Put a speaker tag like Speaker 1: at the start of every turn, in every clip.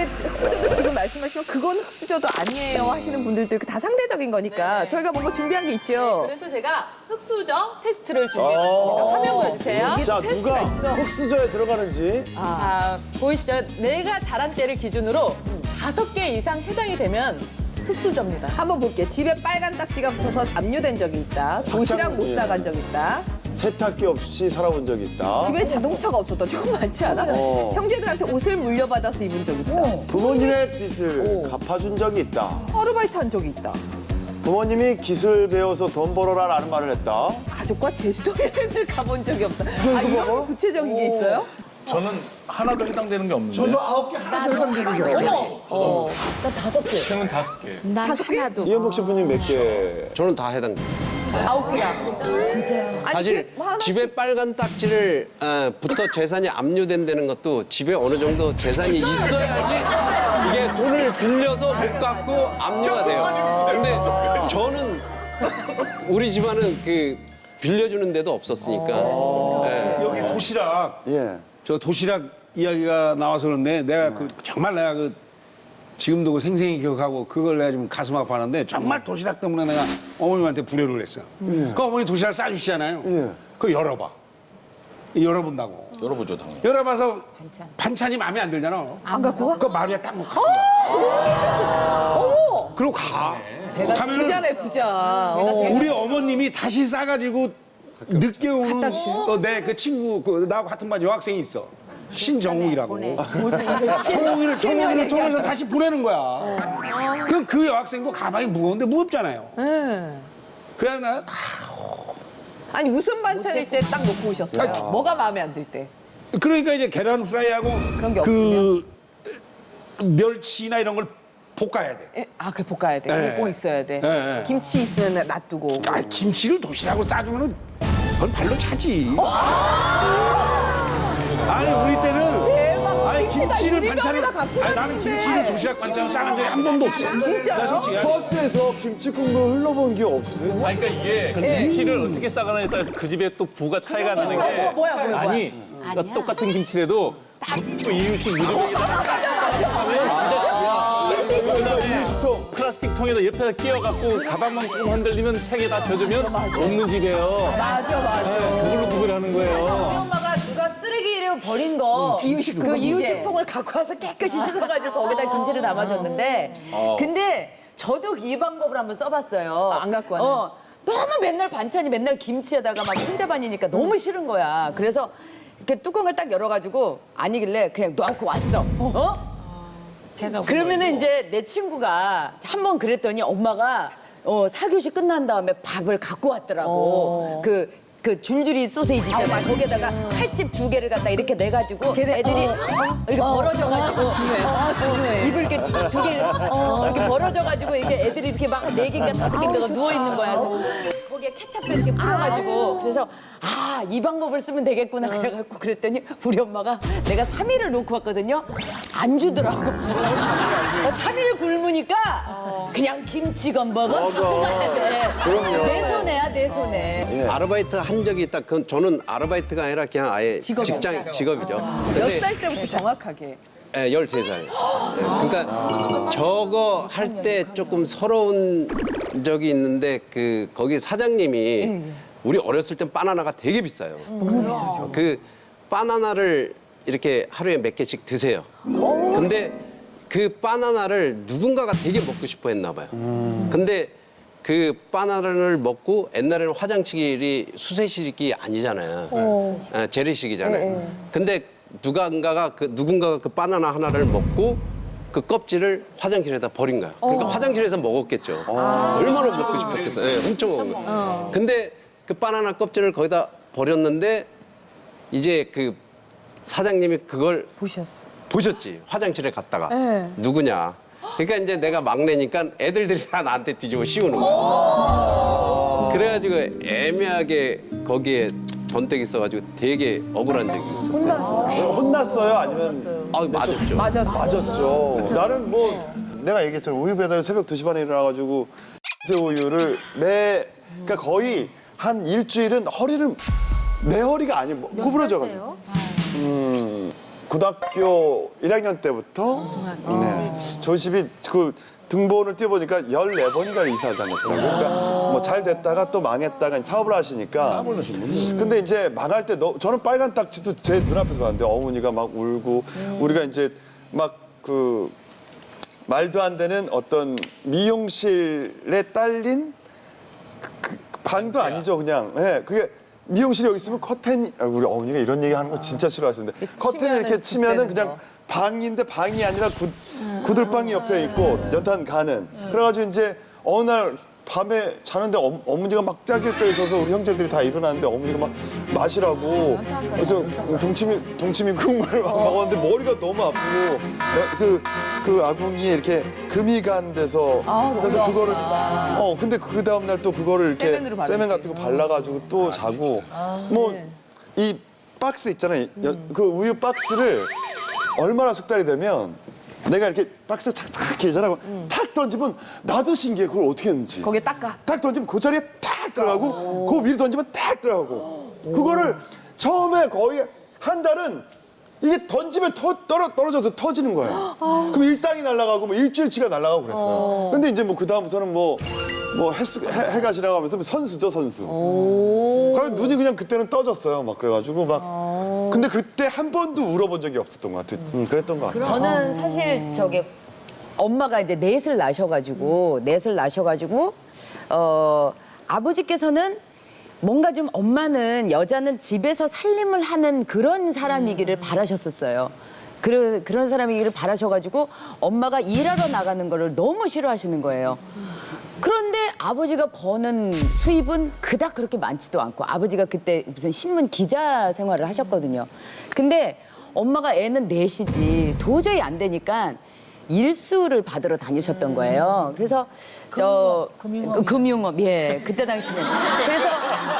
Speaker 1: 근데 흑수저도 지금 말씀하시면 그건 흑수저도 아니에요 하시는 분들도 있고 다 상대적인 거니까
Speaker 2: 네.
Speaker 1: 저희가 뭔가 준비한 게 있죠.
Speaker 2: 그래서 제가 흑수저 테스트를 준비해봤습니다. 화면 보여주세요.
Speaker 3: 자,
Speaker 1: 테스트가
Speaker 3: 누가
Speaker 1: 있어.
Speaker 3: 흑수저에 들어가는지.
Speaker 2: 자, 보이시죠? 내가 자란 때를 기준으로 5개 이상 해당이 되면 흑수저입니다.
Speaker 1: 한번 볼게요. 집에 빨간 딱지가 붙어서 압류된 적이 있다. 도시락 못
Speaker 3: 예.
Speaker 1: 사간 적 있다.
Speaker 3: 세탁기 없이 살아본 적이 있다.
Speaker 1: 집에 자동차가 없었다. 조금 많지 않아? 형제들한테 옷을 물려받아서 입은 적 있다.
Speaker 3: 부모님의 빚을
Speaker 1: 오.
Speaker 3: 갚아준 적이 있다.
Speaker 1: 아르바이트 한 적이 있다.
Speaker 3: 부모님이 기술 배워서 돈 벌어라라는 말을 했다.
Speaker 1: 가족과 제주도 여행을 가본 적이 없다. 아,
Speaker 3: 이거
Speaker 1: 이런
Speaker 3: 봐봐.
Speaker 1: 구체적인 게 있어요?
Speaker 4: 저는 하나도 해당되는 게 없는데.
Speaker 3: 저도 9개 하나도 해당되는 게 없어요.
Speaker 2: 난 5개.
Speaker 4: 저는 5개.
Speaker 2: 난
Speaker 1: 다섯 개?
Speaker 2: 하나도.
Speaker 3: 이현복 셰프님 몇 개?
Speaker 5: 저는 다 해당돼요.
Speaker 1: 9개야. 진짜요?
Speaker 5: 사실 집에 빨간 딱지를 부터 재산이 압류된다는 것도 집에 어느 정도 재산이 있어야지 이게 돈을 빌려서 못 갚고 압류가 돼요. 근데 저는 우리 집안은 그 빌려주는 데도 없었으니까. 예.
Speaker 6: 여기 도시락,
Speaker 3: 예.
Speaker 6: 저 도시락 이야기가 나와서 그런데 내가 정말 내가 지금도 생생히 기억하고 그걸 내가 지금 가슴 아파하는데 정말 도시락 때문에 내가 어머님한테 불효를 했어. 그 어머니 도시락 싸주시잖아요.
Speaker 3: 예.
Speaker 6: 그거 열어봐. 열어본다고.
Speaker 4: 열어보죠, 당연히.
Speaker 6: 열어봐서 반찬이 마음에 안 들잖아.
Speaker 1: 안 갖고 가?
Speaker 6: 그거 마루에 딱 놓고
Speaker 1: 어머!
Speaker 6: 그리고 가. 가면은
Speaker 1: 부자네, 부자.
Speaker 6: 우리 어머님이 다시 싸가지고 늦게 오는 내 그 친구 나하고 같은 반 여학생이 있어. 신정욱이라고. 청욱이를 통해서 다시 보내는 거야. 그 여학생도 가방이 무거운데 무겁잖아요.
Speaker 1: 네.
Speaker 6: 그래서 나
Speaker 1: 아니, 무슨 반찬일 때 딱 놓고 오셨어요? 뭐가 마음에 안 들 때?
Speaker 6: 그러니까 이제 계란 프라이하고
Speaker 1: 그런 게
Speaker 6: 그 멸치나 이런 걸 볶아야 돼.
Speaker 1: 예? 아, 그래, 볶아야 돼.
Speaker 6: 네.
Speaker 1: 이게 꼭 있어야 돼.
Speaker 6: 네.
Speaker 1: 김치 있으면 놔두고.
Speaker 6: 아, 김치를 도시락으로 싸주면은 그건 발로 차지. 아니 우리 때는
Speaker 1: 대박.
Speaker 6: 아니
Speaker 1: 김치다
Speaker 6: 김치를
Speaker 1: 유리병에다
Speaker 6: 반찬을
Speaker 1: 갖고
Speaker 6: 아니 나는
Speaker 1: 다니는데.
Speaker 6: 김치를 도시락 반찬을 싸간 적이 한 번도 없어.
Speaker 1: 진짜요?
Speaker 6: 나 솔직히
Speaker 3: 버스에서 김치국물 흘러본 게 없어요?
Speaker 4: 아니, 그러니까 이게 김치를 어떻게 싸가느냐에 따라서 그 집에 또 부가 차이가 나는 게.
Speaker 1: 뭐야.
Speaker 4: 아니, 그러니까 똑같은 김치라도 또 이유식 무조건이다.
Speaker 3: 이유식통.
Speaker 4: 플라스틱 통에다 옆에다 끼워갖고 가방만 조금 흔들리면 책에 다 젖으면 없는 집이에요.
Speaker 1: 맞아.
Speaker 4: 그걸로 구별하는 거예요.
Speaker 7: 우리 엄마가 누가 쓰레기를 버린 거
Speaker 1: 이유식
Speaker 7: 그
Speaker 1: 그거
Speaker 7: 이유식통을 갖고 와서 깨끗이 씻어가지고 거기다 김치를 담아줬는데 근데 저도 이 방법을 한번 써봤어요.
Speaker 1: 안 갖고 와요?
Speaker 7: 너무 맨날 반찬이 맨날 김치에다가 막 혼자반이니까 너무 싫은 거야. 그래서 이렇게 뚜껑을 딱 열어가지고 아니길래 그냥 놓고 왔어. 그러면은 이제 내 친구가 한 번 그랬더니 엄마가 사교시 끝난 다음에 밥을 갖고 왔더라고. 그 줄줄이 소세지 있잖아. 거기에다가 칼집 2개를 갖다 이렇게 내가지고 애들이 이렇게 벌어져가지고
Speaker 1: 중요해.
Speaker 7: 입을 이렇게 2개 이렇게 벌어져가지고 이렇게 애들이 이렇게 막 4개인가 5개인가 누워 있는 거야. 그래서 거기에 케첩도 이렇게 뿌려가지고 그래서 이 방법을 쓰면 되겠구나 그래갖고 그랬더니 우리 엄마가 내가 3일을 놓고 왔거든요. 안 주더라고. 3일 굶으니까 그냥 김치 건버거 가야 돼.
Speaker 3: 그럼요.
Speaker 7: 내 손해야 내 손해.
Speaker 5: 아르바이트 한 적이 있다. 그건 저는 아르바이트가 아니라 그냥 아예 직업이죠.
Speaker 1: 몇
Speaker 5: 근데
Speaker 1: 살 때부터 정확하게?
Speaker 5: 13살. 그러니까 저거 할 때 조금 서러운 적이 있는데 거기 사장님이 우리 어렸을 땐 바나나가 되게 비싸요.
Speaker 1: 너무 비싸죠.
Speaker 5: 그 바나나를 이렇게 하루에 몇 개씩 드세요. 근데 그 바나나를 누군가가 되게 먹고 싶어 했나 봐요. 근데 그 바나나를 먹고 옛날에는 화장실이 수세식이 아니잖아요. 재래식이잖아요. 근데 누군가가 그 바나나 하나를 먹고 그 껍질을 화장실에다 버린 거야. 그러니까 화장실에서 먹었겠죠. 얼마나 먹고 싶었겠어요. 네, 엄청 먹은 거예요. 근데 그 바나나 껍질을 거기다 버렸는데 이제 그 사장님이 그걸
Speaker 1: 보셨어.
Speaker 5: 보셨지. 화장실에 갔다가.
Speaker 1: 네.
Speaker 5: 누구냐. 그러니까 이제 내가 막내니까 애들이 다 나한테 뒤집어 씌우는 거야. 그래가지고 애매하게 거기에 전택이 있어가지고 되게 억울한 적이 있었어요.
Speaker 1: 혼났어.
Speaker 3: 혼났어요? 아니면
Speaker 5: 맞았죠.
Speaker 3: 맞았죠. 나는 뭐 내가 얘기했잖아. 우유 배달을 새벽 2시 반에 일어나가지고 새우유를 그러니까 거의 한 일주일은 허리를 내 허리가 아니고 구부러져가지고 고등학교 1학년 때부터 네, 조십이 그 등본을 띄워보니까 14번인가 이사 다녔더라고요. 그러니까 뭐 잘 됐다가 또 망했다가 사업을 하시니까. 근데 이제 망할 때 저는 빨간 딱지도 제 눈앞에서 봤는데 어머니가 막 울고 우리가 이제 막 그 말도 안 되는 어떤 미용실에 딸린 그 방도 아니죠, 그냥. 예, 그게 미용실이 여기 있으면 커튼이 우리 어머니가 이런 얘기 하는 거 진짜 싫어하시는데 커튼을 이렇게 치면은 그냥 방인데 방이 아니라 구들방이 옆에 있고 연탄 가는. 그래가지고 이제 어느 날 밤에 자는데 어머니가 막 따길 떠있어서 우리 형제들이 다 일어났는데 어머니가 막 마시라고 그래서 동치미 국물을 막 먹었는데 머리가 너무 아프고 그 아궁이에 이렇게 금이 간 데서 그래서 그거를 근데 그 다음 날 또 그거를 이렇게
Speaker 1: 세면으로 바르지.
Speaker 3: 세면 같은 거 발라가지고 또 자고 뭐 이 박스 있잖아요. 그 우유 박스를 얼마나 숙달이 되면 내가 이렇게 박스 착착 길잖아. 탁 던지면 나도 신기해. 그걸 어떻게 했는지.
Speaker 1: 거기에 닦아.
Speaker 3: 딱 던지면 그 자리에 탁 들어가고 그 위로 던지면 탁 들어가고 그거를 처음에 거의 한 달은 이게 던지면 떨어져서 터지는 거예요. 그럼 일당이 날아가고 뭐 일주일치가 날아가고 그랬어요. 근데 이제 뭐 그 다음부터는 뭐 해가 지나가면서 선수죠, 선수. 그래서 눈이 그냥 그때는 떠졌어요. 막 그래가지고 막. 근데 그때 한 번도 울어본 적이 없었던 것 같아요. 그랬던 것 같아요.
Speaker 7: 저는 사실 저기 엄마가 이제 넷을 낳으셔가지고 아버지께서는 뭔가 좀 엄마는 여자는 집에서 살림을 하는 그런 사람이기를 바라셨었어요. 그런 사람이기를 바라셔가지고 엄마가 일하러 나가는 거를 너무 싫어하시는 거예요. 그런데 아버지가 버는 수입은 그닥 그렇게 많지도 않고 아버지가 그때 무슨 신문 기자 생활을 하셨거든요. 근데 엄마가 애는 넷이지 도저히 안 되니까 일수를 받으러 다니셨던 거예요. 그래서 금융업 예 그때 당시는 그래서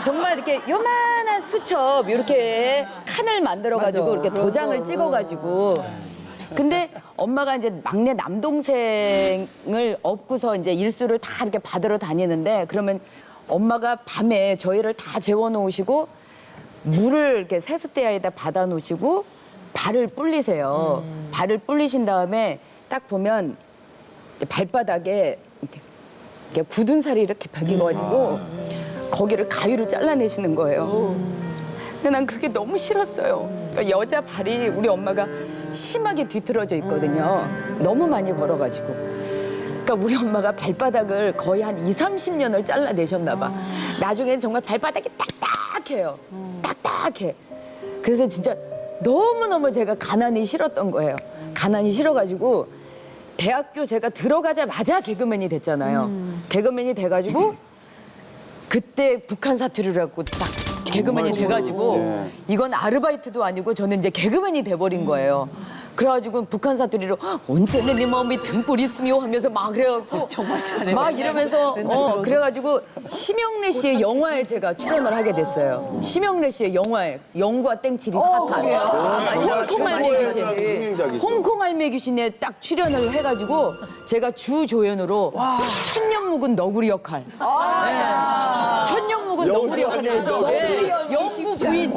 Speaker 7: 정말 이렇게 요만한 수첩 이렇게 칸을 만들어 가지고 이렇게 도장을 찍어 가지고 근데 엄마가 이제 막내 남동생을 업고서 이제 일수를 다 이렇게 받으러 다니는데 그러면 엄마가 밤에 저희를 다 재워놓으시고 물을 이렇게 세숫대야에다 받아 놓으시고 발을 불리세요. 발을 불리신 다음에 딱 보면 발바닥에 이렇게 굳은 살이 이렇게 박혀가지고 거기를 가위로 잘라내시는 거예요. 근데 난 그게 너무 싫었어요. 그러니까 여자 발이 우리 엄마가 심하게 뒤틀어져 있거든요. 너무 많이 걸어가지고. 그러니까 우리 엄마가 발바닥을 거의 한 20-30년을 잘라내셨나 봐. 나중에는 정말 발바닥이 딱딱해요. 딱딱해. 그래서 진짜 너무너무 제가 가난이 싫었던 거예요. 가난이 싫어가지고 대학교 제가 들어가자마자 개그맨이 됐잖아요. 개그맨이 돼가지고 그때 북한 사투리라고 딱 개그맨이 돼가지고 이건 아르바이트도 아니고 저는 이제 개그맨이 돼버린 거예요. 그래가지고 북한 사투리로 언제는 네 마음이 등불 있으며 하면서 막 그래갖고 정말 잘해. 막 이러면서 그래가지고 심영래 씨의 영화에 제가 출연을 하게 됐어요. 심영래 씨의 영화에 영과 땡칠이 사탄 홍콩 알매 귀신 홍콩 알매 귀신에 딱 출연을 해가지고 제가 주조연으로 천년 묵은 너구리 역할 천년 묵은 너구리 역할을 해서 영구 부인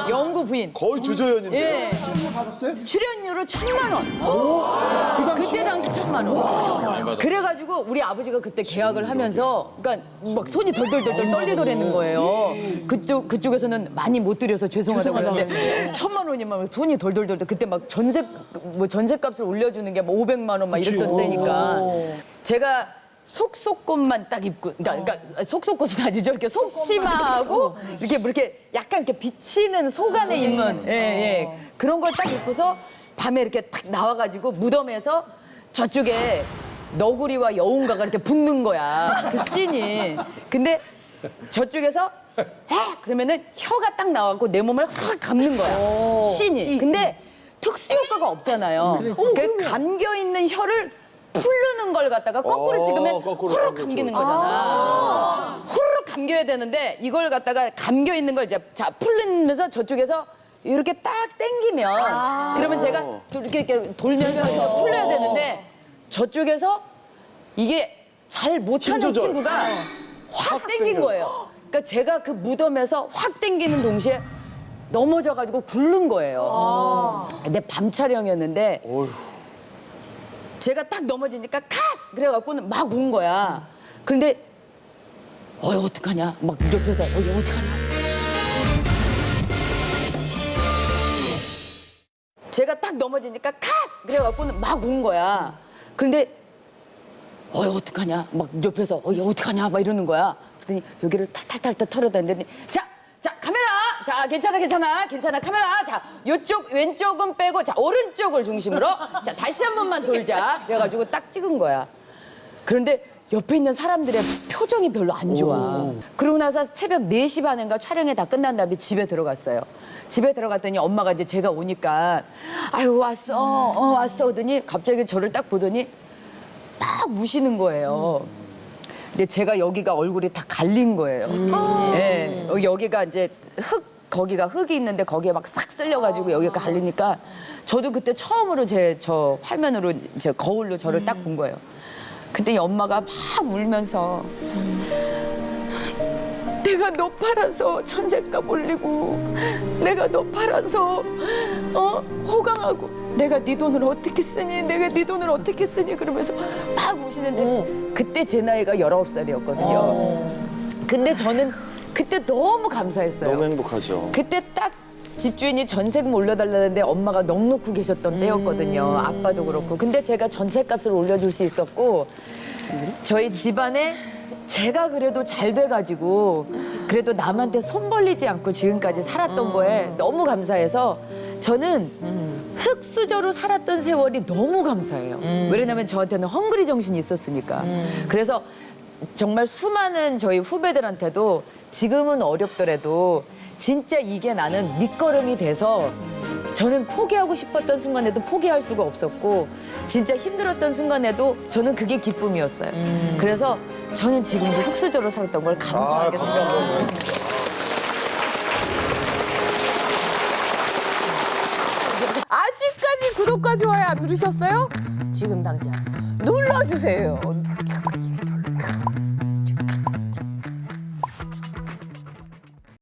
Speaker 7: 영구 부인
Speaker 3: 거의 주조연인데.
Speaker 7: 출연료로 1,000만 원. 그때 당시 1,000만 원. 그래가지고 우리 아버지가 그때 계약을 하면서, 그러니까 막 손이 덜덜덜덜 떨리더라는 거예요. 그쪽에서는 많이 못 드려서 죄송하다고 그러는데 1,000만 원이면 손이 덜덜덜덜. 그때 막 전세값을 올려주는 게 뭐 500만 원 막 이랬던 때니까 제가 속속꽃만 딱 입고, 그러니까 속속꽃은 아니죠. 이렇게 속치마하고 이렇게 약간 이렇게 비치는 속 안에 입는 그런 걸 딱 입고서 밤에 이렇게 딱 나와가지고 무덤에서 저쪽에 너구리와 여운가가 이렇게 붙는 거야. 그 씬이. 근데 저쪽에서 그러면은 혀가 딱 나와갖고 내 몸을 확 감는 거야. 씬이. 근데 특수 효과가 없잖아요. 그 감겨 있는 혀를 풀르는 걸 갖다가 거꾸로 찍으면 후루룩 감기는 거잖아. 후루룩 감겨야 되는데 이걸 갖다가 감겨 있는 걸 이제 자 풀리면서 저쪽에서 이렇게 딱 당기면 그러면 제가 이렇게 돌면서 풀려야 되는데 저쪽에서 이게 잘 못하는
Speaker 3: 힘 조절.
Speaker 7: 친구가 확 당긴 거예요. 그러니까 제가 그 무덤에서 확 당기는 동시에 넘어져가지고 굴른 거예요. 근데 밤 촬영이었는데 제가 딱 넘어지니까 컷! 그래갖고는 막 운 거야. 그런데 어떡하냐. 막 옆에서 어떡하냐. 제가 딱 넘어지니까 컷! 그래갖고는 막 운 거야. 그런데 어떡하냐. 막 옆에서 어떡하냐. 막 이러는 거야. 그랬더니 여기를 탈탈탈탈 털어다녔더니 자, 카메라! 자, 괜찮아, 카메라! 자, 요쪽, 왼쪽은 빼고, 자, 오른쪽을 중심으로, 자, 다시 한 번만 돌자. 그래가지고 딱 찍은 거야. 그런데 옆에 있는 사람들의 표정이 별로 안 좋아. 그러고 나서 새벽 4시 반인가 촬영이 다 끝난 다음에 집에 들어갔어요. 집에 들어갔더니 엄마가 이제 제가 오니까, 아유, 왔어, 하더니 갑자기 저를 딱 보더니 막 우시는 거예요. 근데 제가 여기가 얼굴이 다 갈린 거예요. 예, 여기가 이제 거기가 흙이 있는데 거기에 막 싹 쓸려가지고 여기가 갈리니까 저도 그때 처음으로 저 화면으로 제 거울로 저를 딱 본 거예요. 그때 엄마가 막 울면서 내가 너 팔아서 천색값 올리고 내가 너 팔아서 호강하고 내가 네 돈을 어떻게 쓰니 그러면서 막 우시는데 그때 제 나이가 19살이었거든요. 근데 저는 그때 너무 감사했어요.
Speaker 3: 너무 행복하죠.
Speaker 7: 그때 딱 집주인이 전세금 올려달라는데 엄마가 넋 놓고 계셨던 때였거든요. 아빠도 그렇고. 근데 제가 전세값을 올려줄 수 있었고 저희 집안에 제가 그래도 잘 돼가지고 그래도 남한테 손 벌리지 않고 지금까지 살았던 거에 너무 감사해서 저는 흙수저로 살았던 세월이 너무 감사해요. 왜냐면 저한테는 헝그리 정신이 있었으니까. 그래서 정말 수많은 저희 후배들한테도 지금은 어렵더라도 진짜 이게 나는 밑거름이 돼서 저는 포기하고 싶었던 순간에도 포기할 수가 없었고 진짜 힘들었던 순간에도 저는 그게 기쁨이었어요. 그래서 저는 지금도 흙수저로 살았던 걸 감사하게 생각해요.
Speaker 1: 아직까지 구독과 좋아요 안 누르셨어요? 지금 당장 눌러주세요.